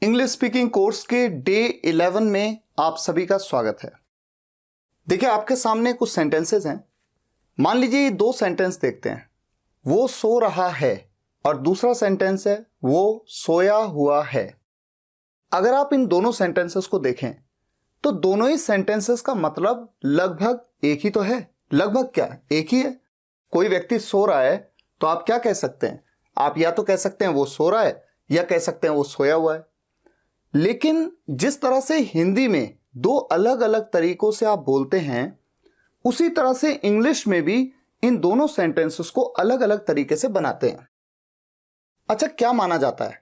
English speaking course के day 11 में आप सभी का स्वागत है। देखिए, आपके सामने कुछ सेंटेंसेस हैं। मान लीजिए ये दो सेंटेंस देखते हैं। वो सो रहा है और दूसरा सेंटेंस है वो सोया हुआ है। अगर आप इन दोनों सेंटेंसेस को देखें तो दोनों ही सेंटेंसेस का मतलब लगभग एक ही तो है। लगभग क्या, एक ही है। कोई व्यक्ति सो रहा है तो आप क्या कह सकते हैं? आप या तो कह सकते हैं वो सो रहा है या कह सकते हैं वो सोया हुआ है। लेकिन जिस तरह से हिंदी में दो अलग अलग तरीकों से आप बोलते हैं, उसी तरह से इंग्लिश में भी इन दोनों सेंटेंसेस को अलग अलग तरीके से बनाते हैं। अच्छा, क्या माना जाता है?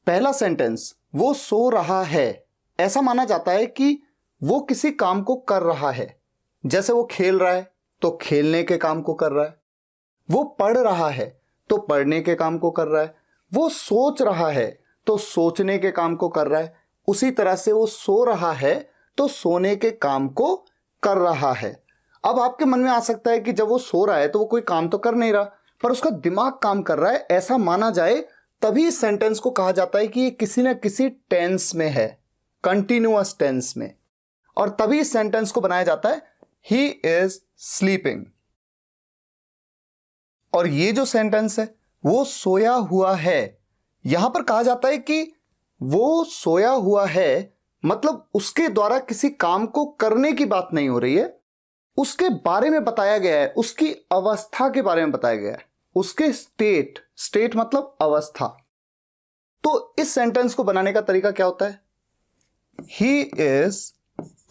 पहला सेंटेंस वो सो रहा है, ऐसा माना जाता है कि वो किसी काम को कर रहा है। जैसे वो खेल रहा है तो खेलने के काम को कर रहा है। वो पढ़ रहा है तो पढ़ने के काम को कर रहा है। वो सोच रहा है तो सोचने के काम को कर रहा है। उसी तरह से वो सो रहा है तो सोने के काम को कर रहा है। अब आपके मन में आ सकता है कि जब वो सो रहा है तो वो कोई काम तो कर नहीं रहा, पर उसका दिमाग काम कर रहा है, ऐसा माना जाए तभी इस सेंटेंस को कहा जाता है कि ये किसी न किसी टेंस में है, कंटिन्यूअस टेंस में। और तभी इस सेंटेंस को बनाया जाता है ही इज स्लीपिंग। और ये जो सेंटेंस है वो सोया हुआ है, यहां पर कहा जाता है कि वो सोया हुआ है मतलब उसके द्वारा किसी काम को करने की बात नहीं हो रही है, उसके बारे में बताया गया है, उसकी अवस्था के बारे में बताया गया है, उसके स्टेट मतलब अवस्था। तो इस सेंटेंस को बनाने का तरीका क्या होता है? He is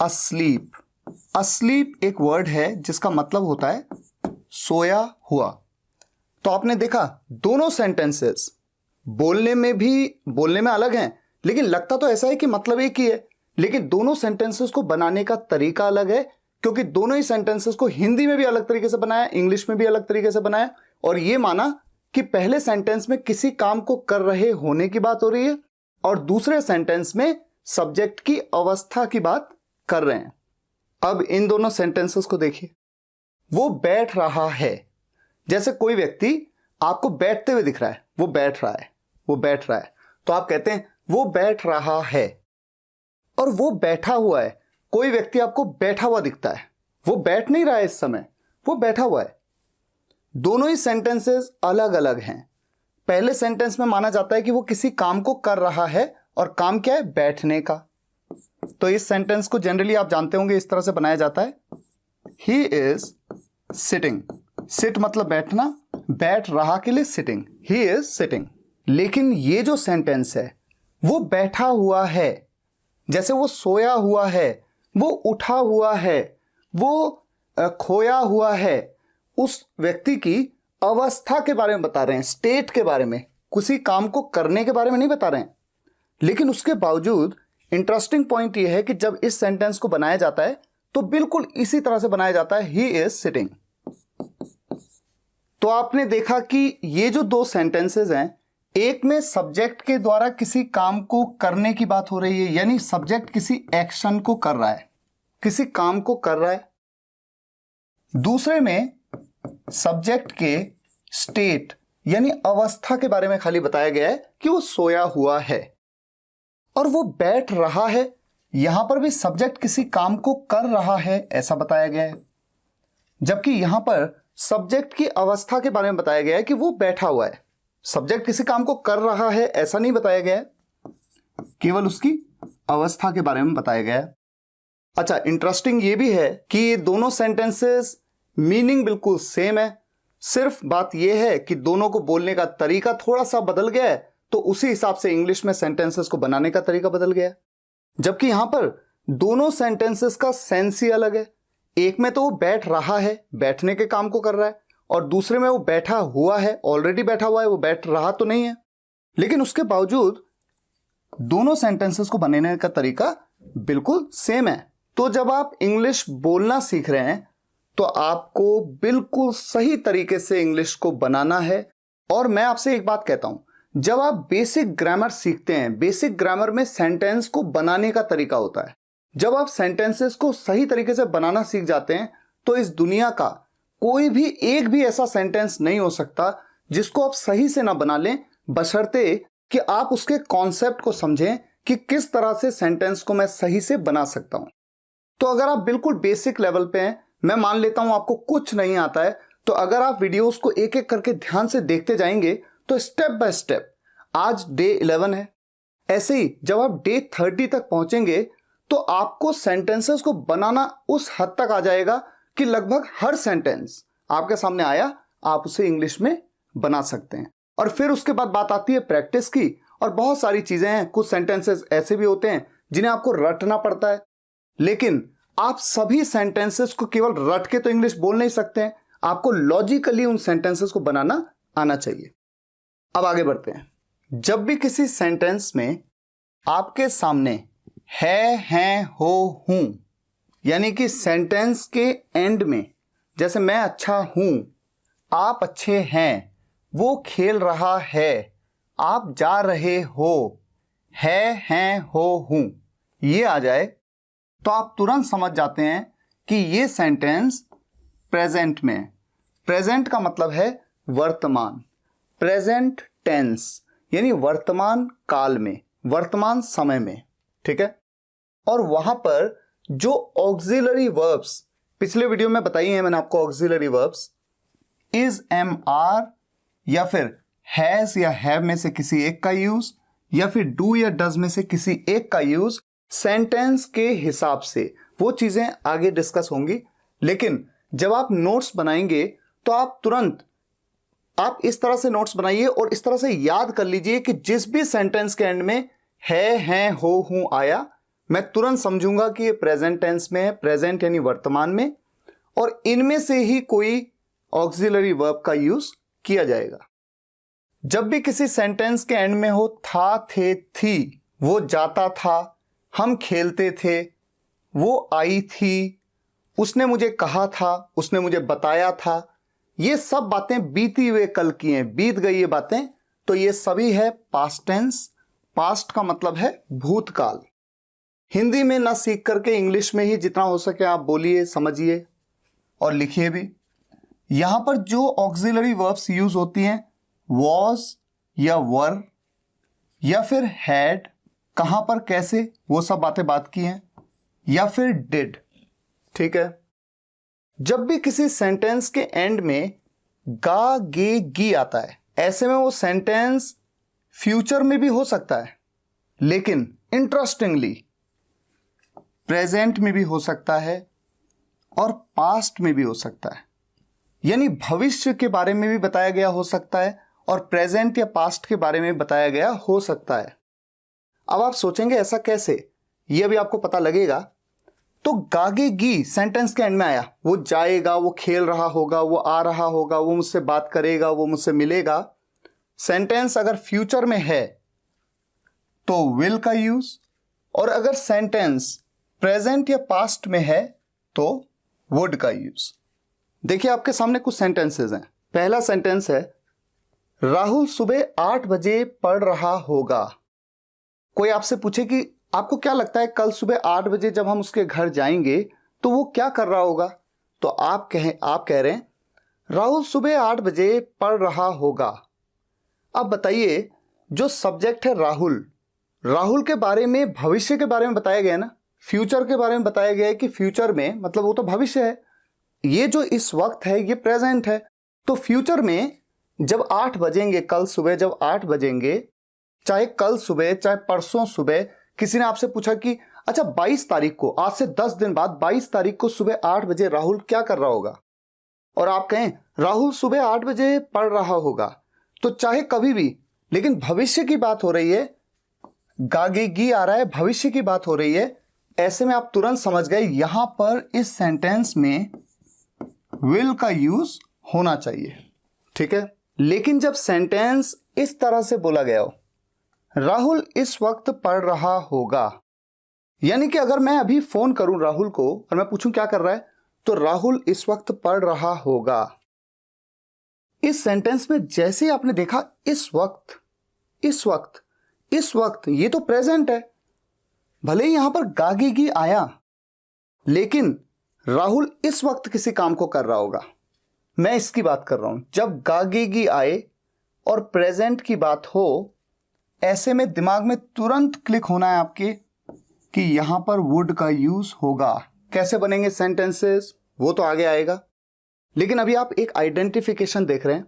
asleep. अस्लीप एक वर्ड है जिसका मतलब होता है सोया हुआ। तो आपने देखा दोनों सेंटेंसेस बोलने में अलग हैं, लेकिन लगता तो ऐसा है कि मतलब एक ही है। लेकिन दोनों सेंटेंसेस को बनाने का तरीका अलग है, क्योंकि दोनों ही सेंटेंसेस को हिंदी में भी अलग तरीके से बनाया, इंग्लिश में भी अलग तरीके से बनाया। और यह माना कि पहले सेंटेंस में किसी काम को कर रहे होने की बात हो रही है और दूसरे सेंटेंस में सब्जेक्ट की अवस्था की बात कर रहे हैं। अब इन दोनों सेंटेंसेस को देखिए। वो बैठ रहा है, जैसे कोई व्यक्ति आपको बैठते हुए दिख रहा है, वो बैठ रहा है, तो आप कहते हैं वो बैठ रहा है। और वो बैठा हुआ है, कोई व्यक्ति आपको बैठा हुआ दिखता है, वो बैठ नहीं रहा है इस समय, वो बैठा हुआ है। दोनों ही सेंटेंसेस अलग अलग हैं। पहले सेंटेंस में माना जाता है कि वो किसी काम को कर रहा है, और काम क्या है? बैठने का। तो इस सेंटेंस को जनरली आप जानते होंगे, इस तरह से बनाया जाता है ही इज सिटिंग। सिट मतलब बैठना, बैठ रहा के लिए सिटिंग, ही इज सिटिंग। लेकिन ये जो सेंटेंस है वो बैठा हुआ है, जैसे वो सोया हुआ है, वो उठा हुआ है, वो खोया हुआ है, उस व्यक्ति की अवस्था के बारे में बता रहे हैं, स्टेट के बारे में, किसी काम को करने के बारे में नहीं बता रहे हैं। लेकिन उसके बावजूद इंटरेस्टिंग पॉइंट यह है कि जब इस सेंटेंस को बनाया जाता है तो बिल्कुल इसी तरह से बनाया जाता है, ही इज सिटिंग। तो आपने देखा कि ये जो दो सेंटेंसेस हैं, एक में सब्जेक्ट के द्वारा किसी काम को करने की बात हो रही है, यानी सब्जेक्ट किसी एक्शन को कर रहा है, किसी काम को कर रहा है। दूसरे में सब्जेक्ट के स्टेट यानी अवस्था के बारे में खाली बताया गया है कि वो सोया हुआ है। और वो बैठ रहा है, यहां पर भी सब्जेक्ट किसी काम को कर रहा है ऐसा बताया गया है, जबकि यहां पर सब्जेक्ट की अवस्था के बारे में बताया गया है कि वो बैठा हुआ है। सब्जेक्ट किसी काम को कर रहा है ऐसा नहीं बताया गया है, केवल उसकी अवस्था के बारे में बताया गया है। अच्छा, इंटरेस्टिंग ये भी है कि ये दोनों सेंटेंसेस मीनिंग बिल्कुल सेम है, सिर्फ बात यह है कि दोनों को बोलने का तरीका थोड़ा सा बदल गया है, तो उसी हिसाब से इंग्लिश में सेंटेंसेस को बनाने का तरीका बदल गया है। जबकि यहां पर दोनों सेंटेंसेस का सेंस ही अलग है। एक में तो वो बैठ रहा है, बैठने के काम को कर रहा है, और दूसरे में वो बैठा हुआ है, ऑलरेडी बैठा हुआ है, वो बैठ रहा तो नहीं है। लेकिन उसके बावजूद दोनों सेंटेंसेस को बनाने का तरीका बिल्कुल सेम है। तो जब आप इंग्लिश बोलना सीख रहे हैं तो आपको बिल्कुल सही तरीके से इंग्लिश को बनाना है। और मैं आपसे एक बात कहता हूं, जब आप बेसिक ग्रामर सीखते हैं, बेसिक ग्रामर में सेंटेंस को बनाने का तरीका होता है। जब आप सेंटेंसेस को सही तरीके से बनाना सीख जाते हैं तो इस दुनिया का कोई भी एक भी ऐसा सेंटेंस नहीं हो सकता जिसको आप सही से ना बना लें, बशर्ते कि आप उसके कॉन्सेप्ट को समझें कि किस तरह से सेंटेंस को मैं सही से बना सकता हूं। तो अगर आप बिल्कुल बेसिक लेवल पे हैं, मैं मान लेता हूं आपको कुछ नहीं आता है, तो अगर आप वीडियोस को एक एक करके ध्यान से देखते जाएंगे तो स्टेप बाय स्टेप, आज डे 11 है, ऐसे ही जब आप डे 30 तक पहुंचेंगे तो आपको सेंटेंसेस को बनाना उस हद तक आ जाएगा कि लगभग हर सेंटेंस आपके सामने आया आप उसे इंग्लिश में बना सकते हैं। और फिर उसके बाद बात आती है प्रैक्टिस की, और बहुत सारी चीजें हैं। कुछ सेंटेंसेस ऐसे भी होते हैं जिन्हें आपको रटना पड़ता है, लेकिन आप सभी सेंटेंसेस को केवल रट के तो इंग्लिश बोल नहीं सकते हैं, आपको लॉजिकली उन सेंटेंसेस को बनाना आना चाहिए। अब आगे बढ़ते हैं। जब भी किसी सेंटेंस में आपके सामने है, हैं, हो, हूं, यानी कि सेंटेंस के एंड में, जैसे मैं अच्छा हूं, आप अच्छे हैं, वो खेल रहा है, आप जा रहे हो, है, हैं, हो, हूं, ये आ जाए तो आप तुरंत समझ जाते हैं कि ये सेंटेंस प्रेजेंट में है। प्रेजेंट का मतलब है वर्तमान, प्रेजेंट टेंस यानी वर्तमान काल में, वर्तमान समय में, ठीक है। और वहां पर जो ऑक्सिलरी वर्ब्स पिछले वीडियो में बताई हैं मैंने आपको, auxiliary verbs is, am, are या फिर हैज या हैव में से किसी एक का यूज, या फिर डू या डज में से किसी एक का यूज, सेंटेंस के हिसाब से वो चीजें आगे डिस्कस होंगी। लेकिन जब आप नोट्स बनाएंगे तो आप तुरंत आप इस तरह से नोट्स बनाइए और इस तरह से याद कर लीजिए कि जिस भी सेंटेंस के एंड में है, हैं, हो, हूं आया, मैं तुरंत समझूंगा कि ये प्रेजेंट टेंस में है, प्रेजेंट यानी वर्तमान में, और इनमें से ही कोई ऑक्सिलरी वर्ब का यूज किया जाएगा। जब भी किसी सेंटेंस के एंड में हो था, थे, थी, वो जाता था, हम खेलते थे, वो आई थी, उसने मुझे कहा था, उसने मुझे बताया था, ये सब बातें बीती हुए कल की हैं, बीत गई ये बातें, तो ये सभी है पास्ट टेंस। पास्ट का मतलब है भूतकाल। हिंदी में ना सीख करके इंग्लिश में ही जितना हो सके आप बोलिए, समझिए और लिखिए भी। यहां पर जो ऑक्सिलरी वर्ब्स यूज होती हैं वॉज या वर या फिर हैड, कहां पर कैसे वो सब बातें बात की हैं, या फिर डिड, ठीक है। जब भी किसी सेंटेंस के एंड में गा, गे, गी आता है, ऐसे में वो सेंटेंस फ्यूचर में भी हो सकता है, लेकिन इंटरेस्टिंगली प्रेजेंट में भी हो सकता है और पास्ट में भी हो सकता है। यानी भविष्य के बारे में भी बताया गया हो सकता है और प्रेजेंट या पास्ट के बारे में बताया गया हो सकता है। अब आप सोचेंगे ऐसा कैसे, ये अभी आपको पता लगेगा। तो गागेगी सेंटेंस के एंड में आया, वो जाएगा, वो खेल रहा होगा, वो आ रहा होगा, वो मुझसे बात करेगा, वो मुझसे मिलेगा। सेंटेंस अगर फ्यूचर में है तो विल का यूज, और अगर सेंटेंस प्रेजेंट या पास्ट में है तो वुड का यूज। देखिए आपके सामने कुछ सेंटेंसेस हैं। पहला सेंटेंस है राहुल सुबह 8 बजे पढ़ रहा होगा। कोई आपसे पूछे कि आपको क्या लगता है कल सुबह 8 बजे जब हम उसके घर जाएंगे तो वो क्या कर रहा होगा, तो आप कह रहे हैं राहुल सुबह 8 बजे पढ़ रहा होगा। अब बताइए, जो सब्जेक्ट है राहुल, राहुल के बारे में, भविष्य के बारे में बताया गया ना, फ्यूचर के बारे में बताया गया है कि फ्यूचर में मतलब वो तो भविष्य है, ये जो इस वक्त है ये प्रेजेंट है। तो फ्यूचर में जब 8 बजेंगे, कल सुबह जब 8 बजेंगे, चाहे कल सुबह चाहे परसों सुबह, किसी ने आपसे पूछा कि अच्छा 22 तारीख को, आज से 10 दिन बाद 22 तारीख को सुबह 8 बजे राहुल क्या कर रहा होगा, और आप कहें राहुल सुबह 8 बजे पढ़ रहा होगा, तो चाहे कभी भी, लेकिन भविष्य की बात हो रही है, गागेगी आ रहा है, भविष्य की बात हो रही है। ऐसे में आप तुरंत समझ गए यहां पर इस सेंटेंस में विल का यूज होना चाहिए, ठीक है। लेकिन जब सेंटेंस इस तरह से बोला गया हो, राहुल इस वक्त पढ़ रहा होगा, यानी कि अगर मैं अभी फोन करूं राहुल को और मैं पूछूं क्या कर रहा है, तो राहुल इस वक्त पढ़ रहा होगा। इस सेंटेंस में जैसे ही आपने देखा इस वक्त, इस वक्त, इस वक्त, ये तो प्रेजेंट है। भले ही यहां पर गागेगी आया, लेकिन राहुल इस वक्त किसी काम को कर रहा होगा। मैं इसकी बात कर रहा हूं। जब गागेगी आए और प्रेजेंट की बात हो ऐसे में दिमाग में तुरंत क्लिक होना है आपके कि यहां पर वुड का यूज होगा। कैसे बनेंगे सेंटेंसेस वो तो आगे आएगा, लेकिन अभी आप एक आइडेंटिफिकेशन देख रहे हैं।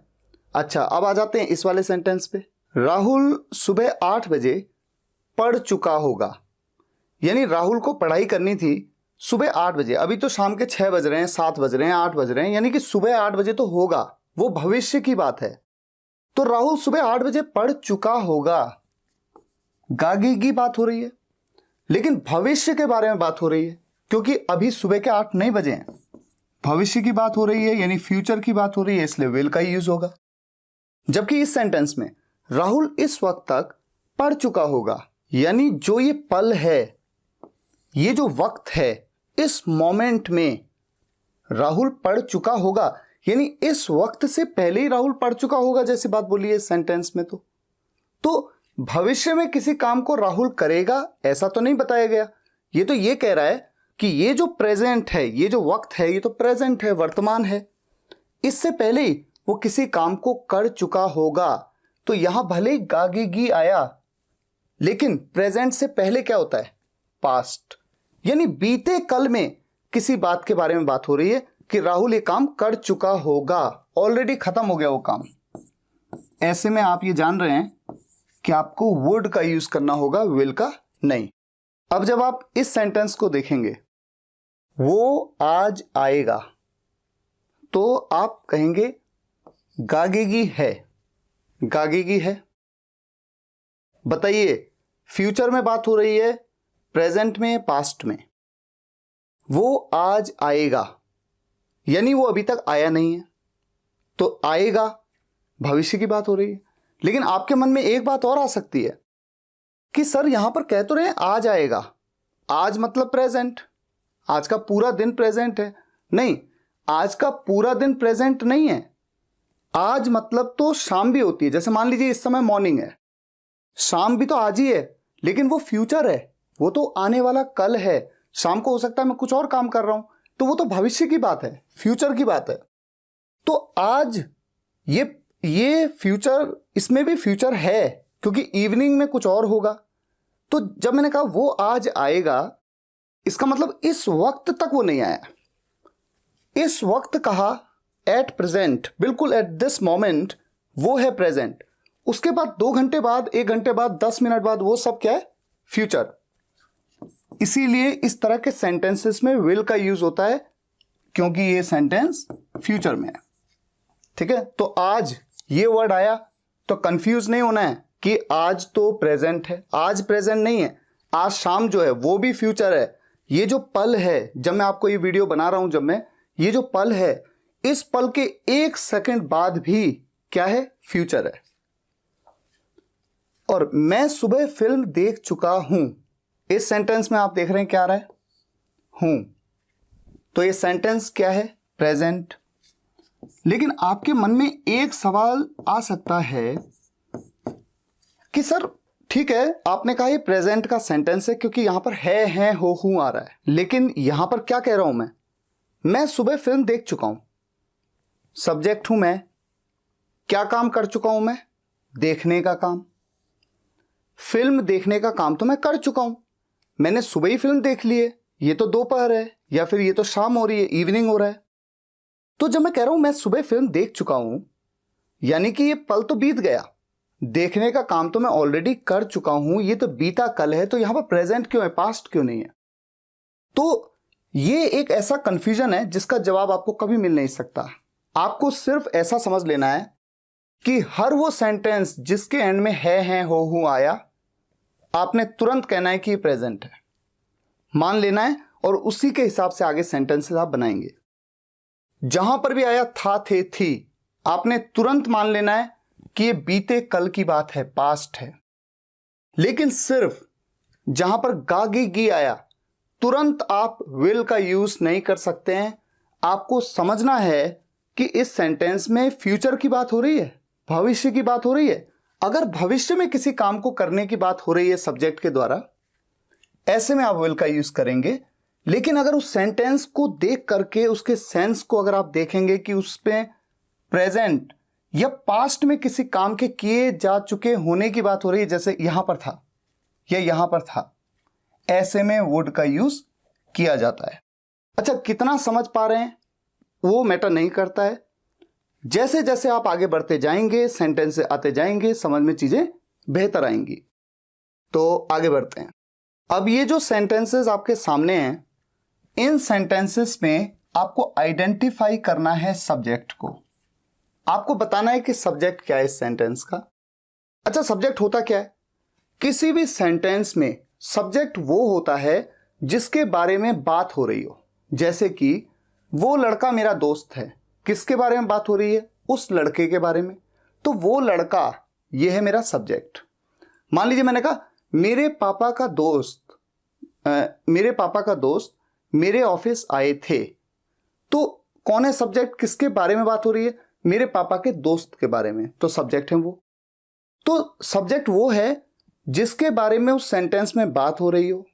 अच्छा, अब आ जाते हैं इस वाले सेंटेंस पे। राहुल सुबह 8 बजे पढ़ चुका होगा, यानी राहुल को पढ़ाई करनी थी सुबह 8 बजे। अभी तो शाम के 6 बज रहे हैं, 7 बज रहे हैं, 8 बज रहे हैं, यानी कि सुबह 8 बजे तो होगा, वो भविष्य की बात है। तो राहुल सुबह 8 बजे पढ़ चुका होगा, गागी की बात हो रही है, लेकिन भविष्य के बारे में बात हो रही है, क्योंकि अभी सुबह के 8 नहीं बजे हैं। भविष्य की बात हो रही है, यानी फ्यूचर की बात हो रही है, इसलिए विल का ही यूज होगा। जबकि इस सेंटेंस में राहुल इस वक्त तक पढ़ चुका होगा, यानी जो ये पल है, ये जो वक्त है, इस मोमेंट में राहुल पढ़ चुका होगा, यानी इस वक्त से पहले ही राहुल पढ़ चुका होगा, जैसी बात बोली है इस सेंटेंस में। तो भविष्य में किसी काम को राहुल करेगा ऐसा तो नहीं बताया गया। ये तो ये कह रहा है कि ये जो प्रेजेंट है, ये जो वक्त है, ये तो प्रेजेंट है, वर्तमान है, इससे पहले ही वो किसी काम को कर चुका होगा। तो यहां भले ही गागेगी आया, लेकिन प्रेजेंट से पहले क्या होता है? पास्ट, यानी बीते कल में किसी बात के बारे में बात हो रही है कि राहुल ये काम कर चुका होगा, ऑलरेडी खत्म हो गया वो काम। ऐसे में आप ये जान रहे हैं कि आपको वुड का यूज करना होगा, विल का नहीं। अब जब आप इस सेंटेंस को देखेंगे, वो आज आएगा, तो आप कहेंगे गागेगी है। गागेगी है, बताइए फ्यूचर में बात हो रही है, प्रेजेंट में, पास्ट में? वो आज आएगा, यानी वो अभी तक आया नहीं है, तो आएगा भविष्य की बात हो रही है। लेकिन आपके मन में एक बात और आ सकती है कि सर यहां पर कह तो रहे हैं आज आएगा, आज मतलब प्रेजेंट, आज का पूरा दिन प्रेजेंट है। नहीं, आज का पूरा दिन प्रेजेंट नहीं है। आज मतलब तो शाम भी होती है, जैसे मान लीजिए इस समय मॉर्निंग है, शाम भी तो आज ही है, लेकिन वो फ्यूचर है, वो तो आने वाला कल है। शाम को हो सकता है मैं कुछ और काम कर रहा हूं, तो वो तो भविष्य की बात है, फ्यूचर की बात है। तो आज ये फ्यूचर, इसमें भी फ्यूचर है, क्योंकि इवनिंग में कुछ और होगा। तो जब मैंने कहा वो आज आएगा, इसका मतलब इस वक्त तक वो नहीं आया। इस वक्त कहा एट प्रेजेंट, बिल्कुल एट दिस मोमेंट, वो है प्रेजेंट। उसके बाद 2 घंटे बाद, 1 घंटे बाद, 10 मिनट बाद, वो सब क्या है? फ्यूचर। इसीलिए इस तरह के सेंटेंसेस में विल का यूज होता है, क्योंकि ये सेंटेंस फ्यूचर में है। ठीक है, तो आज ये वर्ड आया तो कंफ्यूज नहीं होना है कि आज तो प्रेजेंट है, आज प्रेजेंट नहीं है, आज शाम जो है वो भी फ्यूचर है। ये जो पल है, जब मैं आपको ये वीडियो बना रहा हूं, जब मैं ये जो पल है, इस पल के 1 सेकंड बाद भी क्या है? फ्यूचर है। और मैं सुबह फिल्म देख चुका हूं, इस सेंटेंस में आप देख रहे हैं क्या आ रहा है? हूं। तो ये सेंटेंस क्या है? प्रेजेंट। लेकिन आपके मन में एक सवाल आ सकता है कि सर ठीक है, आपने कहा ये प्रेजेंट का सेंटेंस है क्योंकि यहां पर है, हो, हूं आ रहा है, लेकिन यहां पर क्या कह रहा हूं मैं सुबह फिल्म देख चुका हूं, सब्जेक्ट हूं मैं, क्या काम कर चुका हूं मैं? देखने का काम। फिल्म देखने का काम तो मैं कर चुका हूं, मैंने सुबह ही फिल्म देख ली है, ये तो दोपहर है, या फिर ये तो शाम हो रही है, इवनिंग हो रहा है। तो जब मैं कह रहा हूं मैं सुबह फिल्म देख चुका हूं, यानी कि ये पल तो बीत गया, देखने का काम तो मैं ऑलरेडी कर चुका हूं, ये तो बीता कल है, तो यहां पर प्रेजेंट क्यों है, पास्ट क्यों नहीं है? तो ये एक ऐसा कंफ्यूजन है जिसका जवाब आपको कभी मिल नहीं सकता। आपको सिर्फ ऐसा समझ लेना है कि हर वो सेंटेंस जिसके एंड में है, हो, हूं आया, आपने तुरंत कहना है कि ये प्रेजेंट है, मान लेना है, और उसी के हिसाब से आगे सेंटेंसेस आप बनाएंगे। जहां पर भी आया था, थे, थी, आपने तुरंत मान लेना है कि ये बीते कल की बात है, पास्ट है। लेकिन सिर्फ जहां पर गागेगी आया, तुरंत आप विल का यूज नहीं कर सकते हैं। आपको समझना है कि इस सेंटेंस में फ्यूचर की बात हो रही है, भविष्य की बात हो रही है। अगर भविष्य में किसी काम को करने की बात हो रही है सब्जेक्ट के द्वारा, ऐसे में आप विल का यूज करेंगे। लेकिन अगर उस सेंटेंस को देख करके उसके सेंस को अगर आप देखेंगे कि उस पे प्रेजेंट या पास्ट में किसी काम के किए जा चुके होने की बात हो रही है, जैसे यहां पर था या यहां पर था, ऐसे में वुड का यूज किया जाता है। अच्छा, कितना समझ पा रहे हैं वो मैटर नहीं करता है। जैसे जैसे आप आगे बढ़ते जाएंगे, सेंटेंस आते जाएंगे, समझ में चीजें बेहतर आएंगी। तो आगे बढ़ते हैं। अब ये जो सेंटेंसेस आपके सामने हैं, इन सेंटेंसेस में आपको आइडेंटिफाई करना है सब्जेक्ट को। आपको बताना है कि सब्जेक्ट क्या है इस सेंटेंस का। अच्छा, सब्जेक्ट होता क्या है? किसी भी सेंटेंस में सब्जेक्ट वो होता है जिसके बारे में बात हो रही हो। जैसे कि वो लड़का मेरा दोस्त है, किसके बारे में बात हो रही है? उस लड़के के बारे में। तो वो लड़का, ये है मेरा सब्जेक्ट। मान लीजिए मैंने कहा मेरे पापा का दोस्त मेरे ऑफिस आए थे। तो कौन है सब्जेक्ट? किसके बारे में बात हो रही है? मेरे पापा के दोस्त के बारे में। तो सब्जेक्ट है वो। तो सब्जेक्ट वो है जिसके बारे में उस सेंटेंस में बात हो रही हो,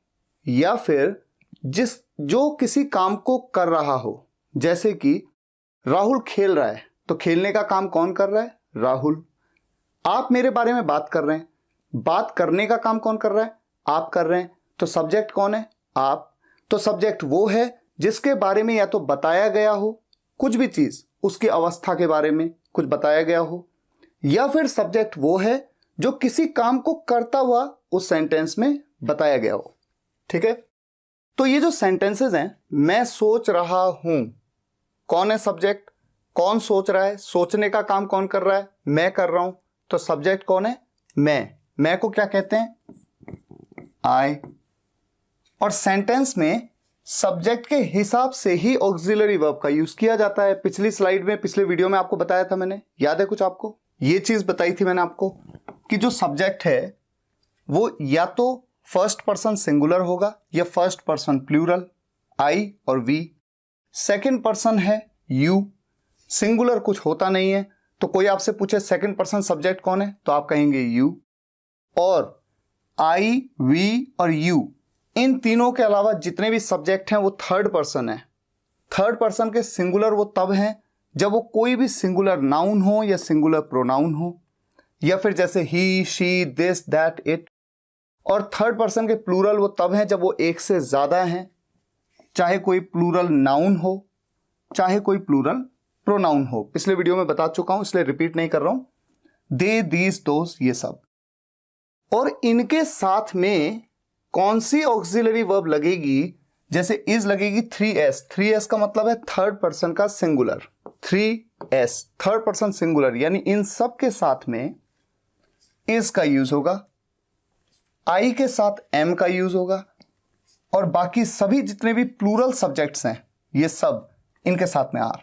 या फिर जो किसी काम को कर रहा हो। जैसे कि राहुल खेल रहा है, तो खेलने का काम कौन कर रहा है? राहुल। आप मेरे बारे में बात कर रहे हैं, बात करने का काम कौन कर रहा है? आप कर रहे हैं। तो सब्जेक्ट कौन है? आप। तो सब्जेक्ट वो है जिसके बारे में या तो बताया गया हो, कुछ भी चीज, उसकी अवस्था के बारे में कुछ बताया गया हो, या फिर सब्जेक्ट वो है जो किसी काम को करता हुआ उस सेंटेंस में बताया गया हो। ठीक है? तो ये जो सेंटेंसेस हैं, मैं सोच रहा हूं, कौन है सब्जेक्ट? कौन सोच रहा है? सोचने का काम कौन कर रहा है? मैं कर रहा हूं। तो सब्जेक्ट कौन है? मैं को क्या कहते हैं? आई। और सेंटेंस में सब्जेक्ट के हिसाब से ही ऑक्सिलरी वर्ब का यूज किया जाता है। पिछली स्लाइड में, पिछले वीडियो में आपको बताया था मैंने, याद है कुछ आपको? ये चीज बताई थी मैंने आपको कि जो सब्जेक्ट है वो या तो फर्स्ट पर्सन सिंगुलर होगा या फर्स्ट पर्सन प्लूरल, आई और वी। सेकंड पर्सन है यू, सिंगुलर कुछ होता नहीं है। तो कोई आपसे पूछे सेकंड पर्सन सब्जेक्ट कौन है, तो आप कहेंगे यू। और आई, वी और यू, इन तीनों के अलावा जितने भी सब्जेक्ट हैं वो थर्ड पर्सन है। थर्ड पर्सन के सिंगुलर वो तब हैं जब वो कोई भी सिंगुलर नाउन हो या सिंगुलर प्रोनाउन हो, या फिर जैसे ही, शी, दिस, दैट, इट। और थर्ड पर्सन के प्लूरल वो तब हैं जब वो एक से ज्यादा हैं, चाहे कोई प्लूरल नाउन हो, चाहे कोई प्लूरल प्रोनाउन हो। पिछले वीडियो में बता चुका हूं, इसलिए रिपीट नहीं कर रहा हूं। दे, दीज, दोस, ये सब। और इनके साथ में कौन सी ऑक्सिलरी वर्ब लगेगी? जैसे इज लगेगी 3s। 3s का मतलब है थर्ड पर्सन का singular. 3s third person singular, यानी इन सब के साथ में इज का यूज होगा, आई के साथ एम का यूज होगा, और बाकी सभी जितने भी प्लूरल सब्जेक्ट्स हैं ये सब इनके साथ में आर।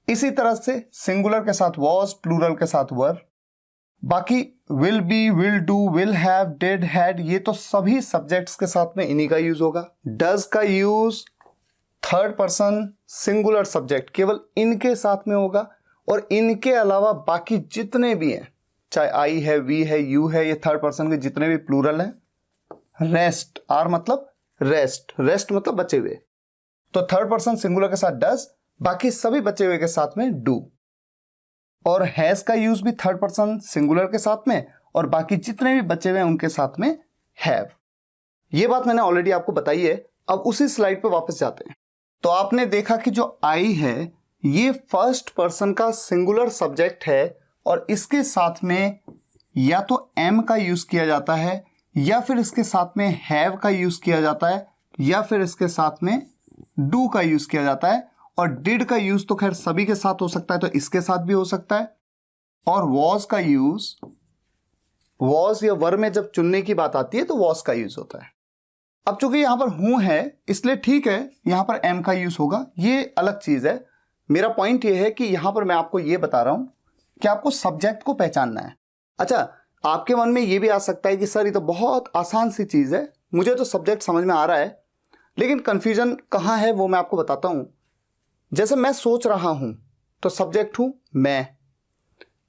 इसी तरह से सिंगुलर के साथ वॉज, प्लूरल के साथ वर, बाकी will be, will do, will have, did, had, ये तो सभी सब्जेक्ट्स के साथ में इन्हीं का यूज होगा। डज का use third person singular subject केवल इनके साथ में होगा, और इनके अलावा बाकी जितने भी हैं, चाहे आई है, वी है, यू है, ये थर्ड पर्सन के जितने भी प्लूरल हैं। रेस्ट, आर मतलब रेस्ट, रेस्ट मतलब बचे हुए। तो थर्ड पर्सन सिंगुलर के साथ डज, बाकी सभी बचे हुए के साथ में डू। और हैज का यूज भी थर्ड पर्सन सिंगुलर के साथ में, और बाकी जितने भी बचे हुए हैं उनके साथ में हैव। ये बात मैंने ऑलरेडी आपको बताई है। अब उसी स्लाइड पे वापस जाते हैं। तो आपने देखा कि जो आई है ये फर्स्ट पर्सन का सिंगुलर सब्जेक्ट है, और इसके साथ में या तो एम का यूज किया जाता है, या फिर इसके साथ में हैव का यूज किया जाता है, या फिर इसके साथ में डू का यूज किया जाता है। और डिड का यूज तो खैर सभी के साथ हो सकता है, तो इसके साथ भी हो सकता है। और वॉज का यूज, वॉज या वर में जब चुनने की बात आती है तो वॉज का यूज होता है। अब चूंकि यहां पर हूं है इसलिए ठीक है, यहां पर एम का यूज होगा, ये अलग चीज है। मेरा पॉइंट ये है कि यहां पर मैं आपको ये बता रहा हूं कि आपको सब्जेक्ट को पहचानना है। अच्छा, आपके मन में ये भी आ सकता है कि सर ये तो बहुत आसान सी चीज है, मुझे तो सब्जेक्ट समझ में आ रहा है, लेकिन कंफ्यूजन कहां है वो मैं आपको बताता हूं। जैसे मैं सोच रहा हूं तो सब्जेक्ट हूं मैं,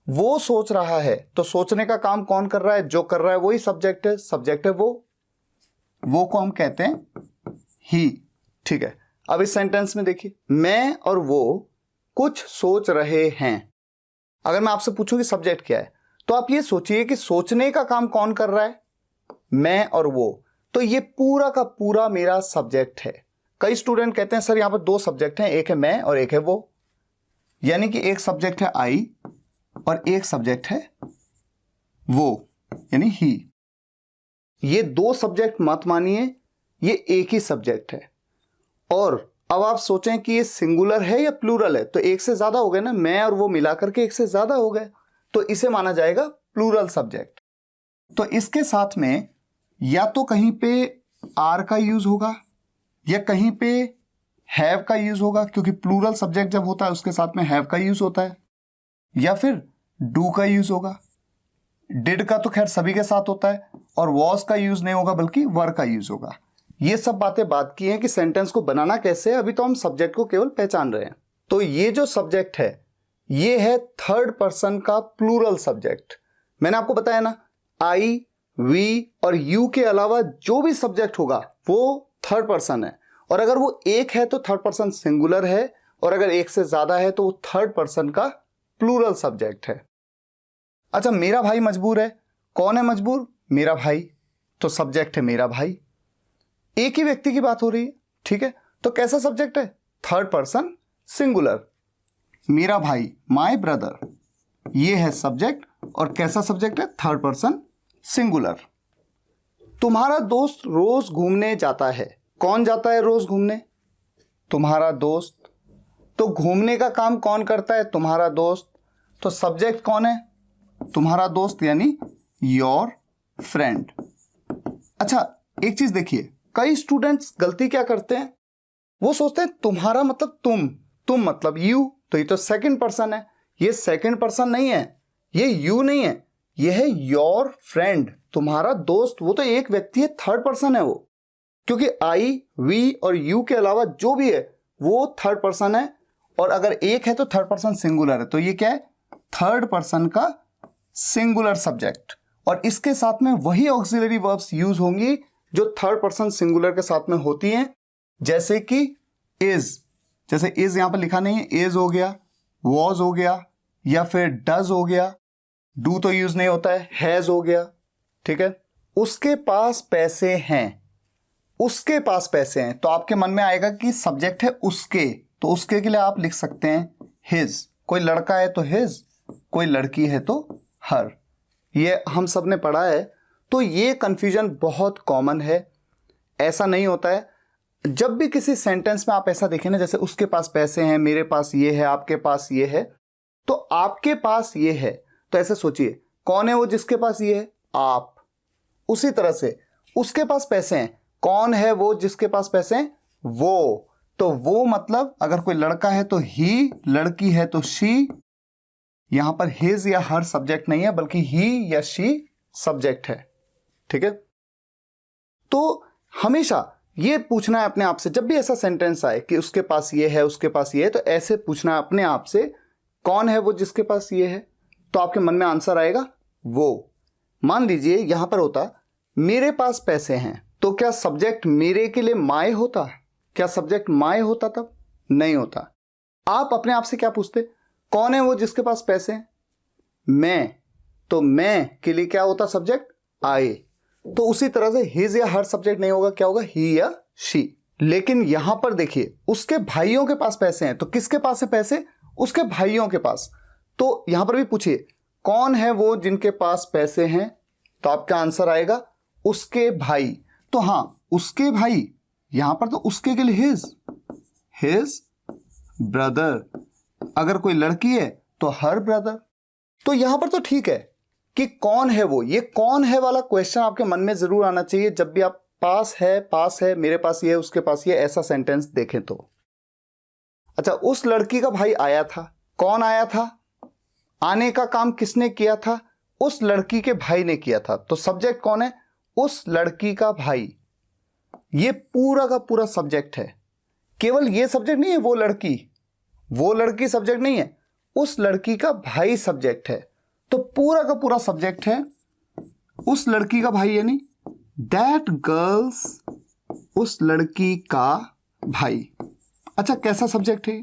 वो सोच रहा है तो सोचने का काम कौन कर रहा है? जो कर रहा है वही सब्जेक्ट है, सब्जेक्ट है वो को हम कहते हैं ही। ठीक है, अब इस सेंटेंस में देखिए, मैं और वो कुछ सोच रहे हैं। अगर मैं आपसे पूछूं कि सब्जेक्ट क्या है, तो आप ये सोचिए कि सोचने का काम कौन कर रहा है, मैं और वो। तो ये पूरा का पूरा मेरा सब्जेक्ट है। कई स्टूडेंट कहते हैं सर यहां पर दो सब्जेक्ट हैं, एक है मैं और एक है वो, यानी कि एक सब्जेक्ट है आई और एक सब्जेक्ट है वो, यानी ही। ये दो सब्जेक्ट मत मानिए, ये एक ही सब्जेक्ट है। और अब आप सोचें कि ये सिंगुलर है या प्लूरल है, तो एक से ज्यादा हो गए ना, मैं और वो मिलाकर के एक से ज्यादा हो गए, तो इसे माना जाएगा प्लूरल सब्जेक्ट। तो इसके साथ में या तो कहीं पे आर का यूज होगा या कहीं पे हैव का यूज होगा, क्योंकि प्लूरल सब्जेक्ट जब होता है उसके साथ में हैव का यूज होता है, या फिर डू का यूज होगा। डिड का तो खैर सभी के साथ होता है, और वॉज का यूज नहीं होगा बल्कि वर का यूज होगा। ये सब बातें बात की हैं कि सेंटेंस को बनाना कैसे है, अभी तो हम सब्जेक्ट को केवल पहचान रहे हैं। तो ये जो सब्जेक्ट है ये है थर्ड पर्सन का प्लूरल सब्जेक्ट। मैंने आपको बताया ना, आई, वी और यू के अलावा जो भी सब्जेक्ट होगा वो थर्ड पर्सन है, और अगर वो एक है तो थर्ड पर्सन सिंगुलर है, और अगर एक से ज्यादा है तो वो थर्ड पर्सन का प्लूरल सब्जेक्ट है। अच्छा, मेरा भाई मजबूर है, कौन है मजबूर? मेरा भाई, तो सब्जेक्ट है मेरा भाई। एक ही व्यक्ति की बात हो रही है, ठीक है, तो कैसा सब्जेक्ट है? Third person singular. मेरा भाई, माय ब्रदर, ये है सब्जेक्ट, और कैसा सब्जेक्ट है? Third person singular. तुम्हारा दोस्त रोज घूमने जाता है, कौन जाता है रोज घूमने? तुम्हारा दोस्त। तो घूमने का काम कौन करता है? तुम्हारा दोस्त। तो सब्जेक्ट कौन है? तुम्हारा दोस्त, यानी योर फ्रेंड। अच्छा, एक चीज देखिए, कई स्टूडेंट्स गलती क्या करते हैं, वो सोचते हैं तुम्हारा मतलब तुम मतलब यू, तो ये तो सेकंड पर्सन है। ये सेकंड पर्सन नहीं है, ये यू नहीं है, ये है योर फ्रेंड, तुम्हारा दोस्त। वो तो एक व्यक्ति है, थर्ड पर्सन है वो, क्योंकि आई, वी और यू के अलावा जो भी है वो थर्ड पर्सन है, और अगर एक है तो थर्ड पर्सन सिंगुलर है। तो ये क्या है? थर्ड पर्सन का सिंगुलर सब्जेक्ट। और इसके साथ में वही ऑक्सिलरी वर्ब्स यूज होंगी जो थर्ड पर्सन सिंगुलर के साथ में होती हैं, जैसे कि इज, जैसे इज यहां पर लिखा नहीं है, इज हो गया, वॉज हो गया, या फिर डज हो गया, डू तो यूज नहीं होता है, हैज हो गया, ठीक है। उसके पास पैसे हैं, उसके पास पैसे हैं, तो आपके मन में आएगा कि सब्जेक्ट है उसके, तो उसके के लिए आप लिख सकते हैं हिज। कोई लड़का है तो हिज, कोई लड़की है तो हर। ये हम सब ने पढ़ा है, तो ये कंफ्यूजन बहुत कॉमन है। ऐसा नहीं होता है। जब भी किसी सेंटेंस में आप ऐसा देखें ना, जैसे उसके पास पैसे हैं, मेरे पास ये है, आपके पास ये है, तो आपके पास ये है, तो ऐसे सोचिए कौन है वो जिसके पास ये है? आप। उसी तरह से उसके पास पैसे हैं, कौन है वो जिसके पास पैसे हैं? वो। तो वो मतलब अगर कोई लड़का है तो ही, लड़की है तो शी। यहां पर हिज या हर सब्जेक्ट नहीं है, बल्कि ही या शी सब्जेक्ट है, ठीक है। तो हमेशा ये पूछना है अपने आप से, जब भी ऐसा सेंटेंस आए कि उसके पास ये है, उसके पास ये है, तो ऐसे पूछना है अपने आप से, कौन है वो जिसके पास ये है? तो आपके मन में आंसर आएगा वो। मान लीजिए यहां पर होता मेरे पास पैसे हैं, तो क्या सब्जेक्ट मेरे के लिए माय होता? क्या सब्जेक्ट माय होता? तब नहीं होता। आप अपने आप से क्या पूछते? कौन है वो जिसके पास पैसे हैं? मैं। तो मैं के लिए क्या होता सब्जेक्ट? आई। तो उसी तरह से हिज या हर सब्जेक्ट नहीं होगा, क्या होगा? ही या शी। लेकिन यहां पर देखिए, उसके भाइयों के पास पैसे हैं, तो किसके पास है पैसे? उसके भाइयों के पास। तो यहां पर भी पूछिए कौन है वो जिनके पास पैसे हैं, तो आपका आंसर आएगा उसके भाई। तो हां, उसके भाई, यहां पर तो उसके के लिए हिज ब्रदर। अगर कोई लड़की है तो हर ब्रदर। तो यहां पर तो ठीक है कि कौन है वो, ये कौन है वाला क्वेश्चन आपके मन में जरूर आना चाहिए जब भी आप पास है, मेरे पास ये है, उसके पास ये, ऐसा सेंटेंस देखें तो। अच्छा, उस लड़की का भाई आया था, कौन आया था? आने का काम किसने किया था? उस लड़की के भाई ने किया था। तो सब्जेक्ट कौन है? उस लड़की का भाई। ये पूरा का पूरा सब्जेक्ट है। केवल ये सब्जेक्ट नहीं है वो लड़की सब्जेक्ट नहीं है, उस लड़की का भाई सब्जेक्ट है। तो पूरा का पूरा सब्जेक्ट है उस लड़की का भाई, यानी दैट गर्ल्स, उस लड़की का भाई। अच्छा, कैसा सब्जेक्ट है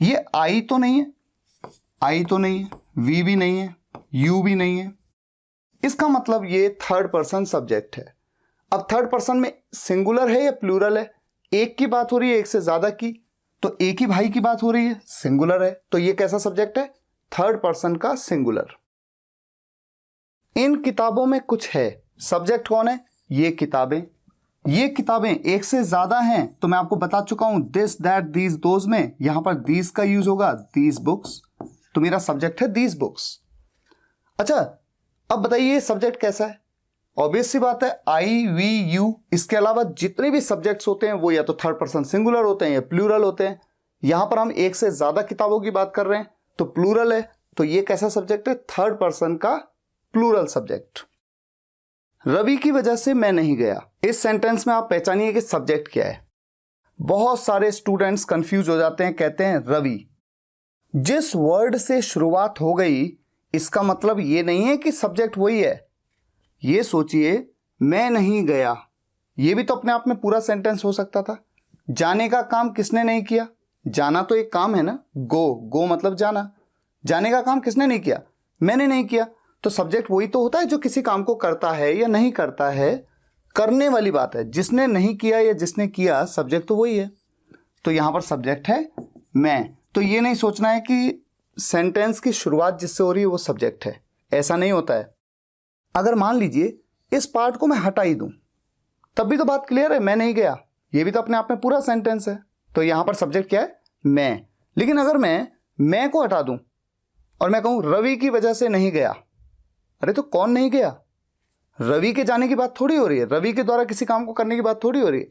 ये? आई तो नहीं है, आई तो नहीं है, वी भी नहीं है, यू भी नहीं है। इसका मतलब ये थर्ड पर्सन सब्जेक्ट है। अब थर्ड पर्सन में सिंगुलर है या प्लूरल है? एक की बात हो रही है, एक से ज्यादा की, तो एक ही भाई की बात हो रही है, सिंगुलर है, तो ये कैसा सब्जेक्ट है? थर्ड पर्सन का सिंगुलर। इन किताबों में कुछ है, सब्जेक्ट कौन है? ये किताबें। ये किताबें एक से ज्यादा हैं, तो मैं आपको बता चुका हूं दिस दैट दीज दोज में यहां पर दीज का यूज होगा, दीज बुक्स, तो मेरा सब्जेक्ट है दीज बुक्स। अच्छा, अब बताइए ये सब्जेक्ट कैसा है? ऑब्वियस सी बात है, आई वी यू, इसके अलावा जितने भी सब्जेक्ट्स होते हैं वो या तो थर्ड पर्सन सिंगुलर होते हैं या प्लूरल होते हैं। यहां पर हम एक से ज्यादा किताबों की बात कर रहे हैं तो प्लूरल है, तो ये कैसा सब्जेक्ट है? थर्ड पर्सन का प्लूरल सब्जेक्ट। रवि की वजह से मैं नहीं गया, इस सेंटेंस में आप पहचानिए कि सब्जेक्ट क्या है। बहुत सारे स्टूडेंट्स कंफ्यूज हो जाते हैं, कहते हैं रवि। जिस वर्ड से शुरुआत हो गई इसका मतलब ये नहीं है कि सब्जेक्ट वही है। ये सोचिए, मैं नहीं गया, ये भी तो अपने आप में पूरा सेंटेंस हो सकता था। जाने का काम किसने नहीं किया? जाना तो एक काम है ना, गो मतलब जाना। जाने का काम किसने नहीं किया? मैंने नहीं किया, तो सब्जेक्ट वही तो होता है जो किसी काम को करता है या नहीं करता है, करने वाली बात है। जिसने नहीं किया या जिसने किया, सब्जेक्ट तो वही है। तो यहां पर सब्जेक्ट है मैं। तो ये नहीं सोचना है कि सेंटेंस की शुरुआत जिससे हो रही है वो सब्जेक्ट है, ऐसा नहीं होता है। अगर मान लीजिए इस पार्ट को मैं हटा ही दूं तब भी तो बात क्लियर है, मैं नहीं गया, ये भी तो अपने आप में पूरा सेंटेंस है। तो यहां पर सब्जेक्ट क्या है? मैं। लेकिन अगर मैं को हटा दूं और मैं कहूं रवि की वजह से नहीं गया, अरे तो कौन नहीं गया? रवि के जाने की बात थोड़ी हो रही है, रवि के द्वारा किसी काम को करने की बात थोड़ी हो रही है।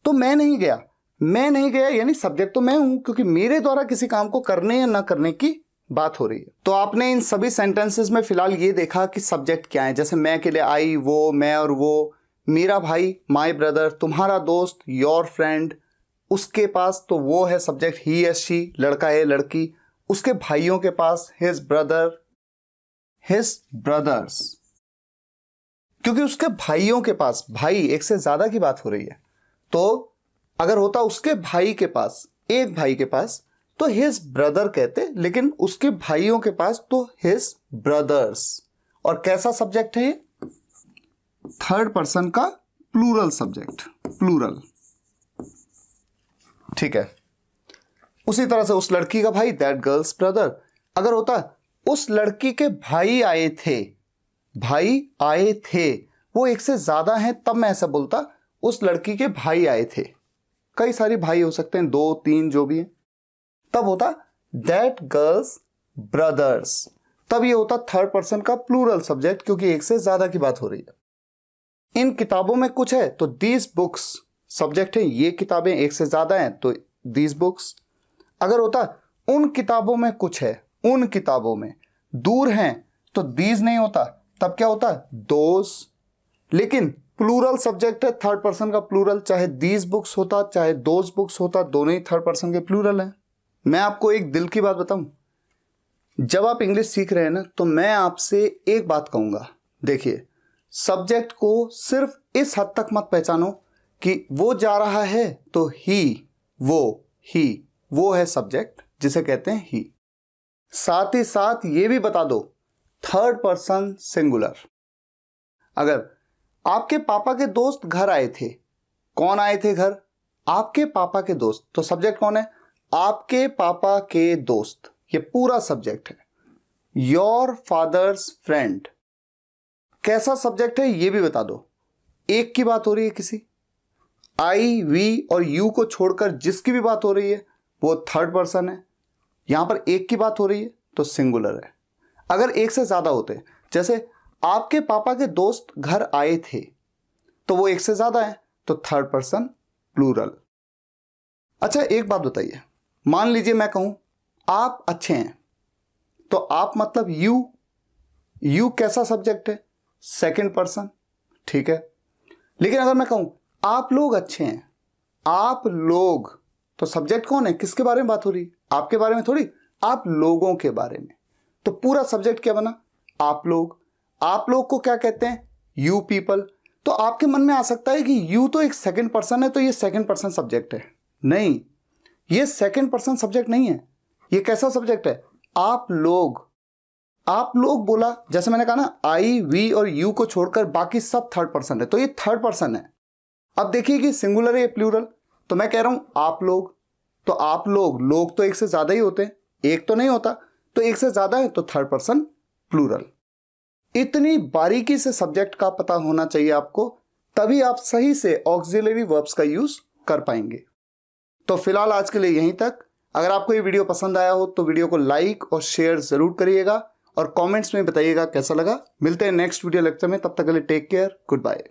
तो मैं नहीं गया, मैं नहीं गया यानी सब्जेक्ट तो मैं हूं, क्योंकि मेरे द्वारा किसी काम को करने या ना करने की बात हो रही है। तो आपने इन सभी सेंटेंसेस में फिलहाल ये देखा कि सब्जेक्ट क्या है। जैसे मैं के लिए आई, वो, मैं और वो, मेरा भाई माय ब्रदर, तुम्हारा दोस्त योर फ्रेंड, उसके पास तो वो है सब्जेक्ट ही या शी, लड़का है लड़की, उसके भाइयों के पास हिज ब्रदर हिज ब्रदर्स, क्योंकि उसके भाइयों के पास, भाई एक से ज्यादा की बात हो रही है। तो अगर होता उसके भाई के पास, एक भाई के पास, तो हिज ब्रदर कहते, लेकिन उसके भाइयों के पास तो हिज ब्रदर्स। और कैसा सब्जेक्ट है ये? थर्ड पर्सन का प्लूरल सब्जेक्ट, प्लूरल। ठीक है। उसी तरह से उस लड़की का भाई, दैट गर्ल्स ब्रदर। अगर होता उस लड़की के भाई आए थे, भाई आए थे, वो एक से ज्यादा हैं, तब मैं ऐसा बोलता उस लड़की के भाई आए थे। कई सारे भाई हो सकते हैं, 2 3 जो भी है, तब होता दैट गर्ल्स ब्रदर्स। तब ये होता थर्ड पर्सन का प्लूरल सब्जेक्ट, क्योंकि एक से ज्यादा की बात हो रही है। इन किताबों में कुछ है, तो दीज बुक्स सब्जेक्ट है, ये किताबें एक से ज्यादा हैं तो दीज बुक्स। अगर होता उन किताबों में कुछ है, उन किताबों में, दूर हैं तो दीज नहीं होता, तब क्या होता? दोज। लेकिन प्लूरल सब्जेक्ट है, थर्ड पर्सन का प्लूरल, चाहे दीज बुक्स होता चाहे दोज बुक्स होता, दोनों ही थर्ड पर्सन के प्लूरल हैं। मैं आपको एक दिल की बात बताऊं, जब आप इंग्लिश सीख रहे हैं ना, तो मैं आपसे एक बात कहूंगा, देखिए सब्जेक्ट को सिर्फ इस हद तक मत पहचानो कि वो जा रहा है तो ही, वो है सब्जेक्ट जिसे कहते हैं ही। साथ ही साथ ये भी बता दो थर्ड पर्सन सिंगुलर। अगर आपके पापा के दोस्त घर आए थे, कौन आए थे घर? आपके पापा के दोस्त, तो सब्जेक्ट कौन है? आपके पापा के दोस्त, ये पूरा सब्जेक्ट है। योर फादर्स फ्रेंड, कैसा सब्जेक्ट है ये भी बता दो। एक की बात हो रही है किसी, आई वी और यू को छोड़कर जिसकी भी बात हो रही है वो थर्ड पर्सन है। यहां पर एक की बात हो रही है तो सिंगुलर है। अगर एक से ज्यादा होते, जैसे आपके पापा के दोस्त घर आए थे, तो वो एक से ज्यादा है तो थर्ड पर्सन प्लूरल। अच्छा एक बात बताइए, मान लीजिए मैं कहूं आप अच्छे हैं, तो आप मतलब यू कैसा सब्जेक्ट है? सेकंड पर्सन, ठीक है। लेकिन अगर मैं कहूं आप लोग अच्छे हैं, आप लोग, तो सब्जेक्ट कौन है? किसके बारे में बात हो रही है? आपके बारे में थोड़ी, आप लोगों के बारे में। तो पूरा सब्जेक्ट क्या बना? आप लोग। आप लोग को क्या कहते हैं? You people. तो आपके मन में आ सकता है कि यू तो एक सेकंड पर्सन है, तो ये सेकंड पर्सन सब्जेक्ट है। नहीं, ये सेकंड पर्सन सब्जेक्ट नहीं है। ये कैसा सब्जेक्ट है? आप लोग बोला, जैसे मैंने कहा ना, आई, वी और यू को छोड़कर बाकी सब थर्ड पर्सन है, तो ये थर्ड पर्सन है। अब देखिए कि सिंगुलर है या प्लूरल, तो मैं कह रहा हूं आप लोग, तो आप लोग तो एक से ज्यादा ही होते हैं, एक तो नहीं होता, तो एक से ज्यादा है तो थर्ड पर्सन प्लूरल। इतनी बारीकी से सब्जेक्ट का पता होना चाहिए आपको, तभी आप सही से ऑक्सिलरी वर्ब्स का यूज कर पाएंगे। तो फिलहाल आज के लिए यहीं तक। अगर आपको ये वीडियो पसंद आया हो तो वीडियो को लाइक और शेयर जरूर करिएगा और कमेंट्स में बताइएगा कैसा लगा। मिलते हैं नेक्स्ट वीडियो लेक्चर में, तब तक के लिए टेक केयर, गुड बाय।